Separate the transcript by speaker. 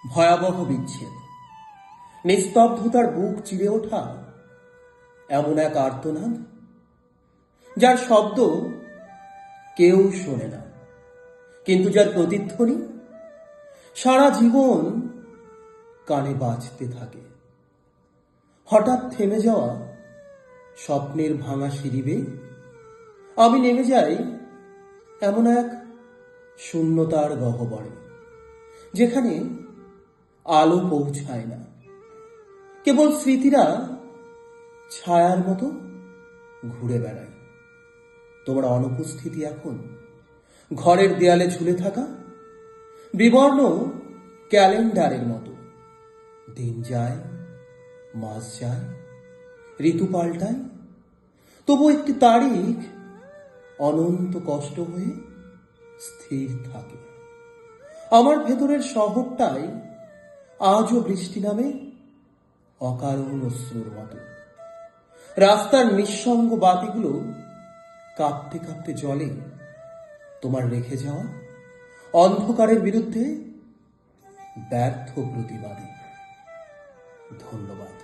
Speaker 1: ভয়াবহ বিচ্ছেদ, নিস্তব্ধতার বুক চিরে ওঠা এমন এক আর্তনাদ যার শব্দ কেউ শোনে না, কিন্তু যার প্রতিধ্বনি সারা জীবন কানে বাজতে থাকে। হঠাৎ থেমে যাওয়া স্বপ্নের ভাঙা সিঁড়ি বেয়ে আমি নেমে যাই এমন এক শূন্যতার গহ্বরে, যেখানে আলো পৌঁছায় না, কেবল স্মৃতিরা ছায়ার মতো ঘুরে বেড়ায়। তোমার অনুপস্থিতি এখন ঘরের দেয়ালে ঝুলে থাকা বিবর্ণ ক্যালেন্ডারের মতো। দিন যায়, মাস যায়, ঋতু পাল্টায়, তবু একটি তারিখ অনন্ত কষ্ট হয়ে স্থির থাকে। আমার ভেতরের শহরটাই আজও বৃষ্টি নামে অকারণ অশ্রুর মতো। রাস্তার নিঃসঙ্গ বাতিগুলো কাঁপতে কাঁপতে জলে তোমার রেখে যাওয়া অন্ধকারের বিরুদ্ধে ব্যর্থ প্রতিবাদে। ধন্যবাদ।